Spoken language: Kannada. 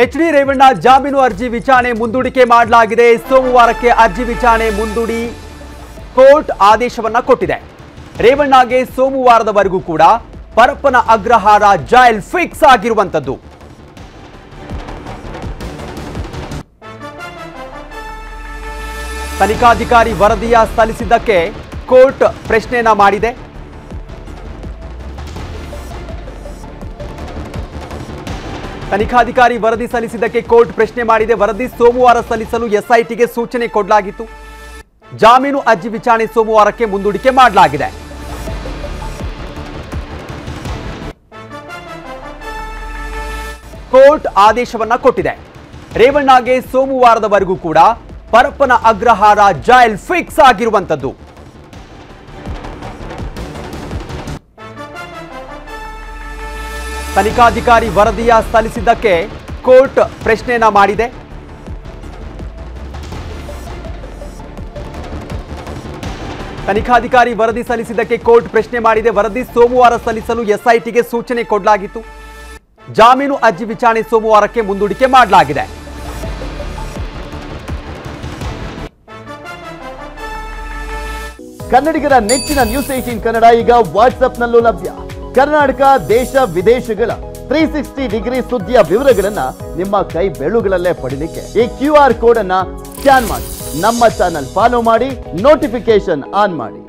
ಎಚ್.ಡಿ. ರೇವಣ್ಣ ಜಾಮೀನು ಅರ್ಜಿ ವಿಚಾರಣೆ ಮುಂದೂಡಿಕೆ ಮಾಡಲಾಗಿದೆ. ಸೋಮವಾರಕ್ಕೆ ಅರ್ಜಿ ವಿಚಾರಣೆ ಮುಂದೂಡಿ ಕೋರ್ಟ್ ಆದೇಶವನ್ನ ಕೊಟ್ಟಿದೆ. ರೇವಣ್ಣಗೆ ಸೋಮವಾರದವರೆಗೂ ಕೂಡ ಪರಪ್ಪನ ಅಗ್ರಹಾರ ಜೈಲ್ ಫಿಕ್ಸ್ ಆಗಿರುವಂತದ್ದು. ತನಿಖಾಧಿಕಾರಿ ವರದಿಯ ಸಲ್ಲಿಸಿದ್ದಕ್ಕೆ ಕೋರ್ಟ್ ಪ್ರಶ್ನೆಯನ್ನ ಮಾಡಿದೆ. ತನಿಖಾಧಿಕಾರಿ ವರದಿ ಸಲ್ಲಿಸಿದ್ದಕ್ಕೆ ಕೋರ್ಟ್ ಪ್ರಶ್ನೆ ಮಾಡಿದೆ. ವರದಿ ಸೋಮವಾರ ಸಲ್ಲಿಸಲು ಎಸ್ಐಟಿಗೆ ಸೂಚನೆ ಕೊಡಲಾಗಿತ್ತು. ಜಾಮೀನು ಅರ್ಜಿ ವಿಚಾರಣೆ ಸೋಮವಾರಕ್ಕೆ ಮುಂದೂಡಿಕೆ ಮಾಡಲಾಗಿದೆ. ಕೋರ್ಟ್ ಆದೇಶವನ್ನ ಕೊಟ್ಟಿದೆ. ರೇವಣ್ಣಗೆ ಸೋಮವಾರದವರೆಗೂ ಕೂಡ ಪರಪ್ಪನ ಅಗ್ರಹಾರ ಜೈಲ್ ಫಿಕ್ಸ್ ಆಗಿರುವಂತದ್ದು. ತನಿಖಾಧಿಕಾರಿ ವರದಿಯ ಸಲ್ಲಿಸಿದ್ದಕ್ಕೆ ಕೋರ್ಟ್ ಪ್ರಶ್ನೆಯನ್ನ ಮಾಡಿದೆ. ತನಿಖಾಧಿಕಾರಿ ವರದಿ ಸಲ್ಲಿಸಿದ್ದಕ್ಕೆ ಕೋರ್ಟ್ ಪ್ರಶ್ನೆ ಮಾಡಿದೆ. ವರದಿ ಸೋಮವಾರ ಸಲ್ಲಿಸಲು ಎಸ್ಐಟಿಗೆ ಸೂಚನೆ ಕೊಡಲಾಗಿತ್ತು. ಜಾಮೀನು ಅರ್ಜಿ ವಿಚಾರಣೆ ಸೋಮವಾರಕ್ಕೆ ಮುಂದೂಡಿಕೆ ಮಾಡಲಾಗಿದೆ. ಕನ್ನಡಿಗರ ನೆಚ್ಚಿನ ನ್ಯೂಸ್ 18 ಕನ್ನಡ ಈಗ ವಾಟ್ಸ್ಆಪ್ನಲ್ಲೂ ಲಭ್ಯ. ಕರ್ನಾಟಕ, ದೇಶ ವಿದೇಶಗಳ 360 ಡಿಗ್ರಿ ಸುದ್ದಿಯ ವಿವರಗಳನ್ನ ನಿಮ್ಮ ಕೈ ಬೆರಳುಗಳಲ್ಲೇ ಪಡಿಲಿಕ್ಕೆ ಈ QR ಕೋಡ್ ಅನ್ನ ಸ್ಕ್ಯಾನ್ ಮಾಡಿ ನಮ್ಮ ಚಾನಲ್ ಫಾಲೋ ಮಾಡಿ, ನೋಟಿಫಿಕೇಶನ್ ಆನ್ ಮಾಡಿ.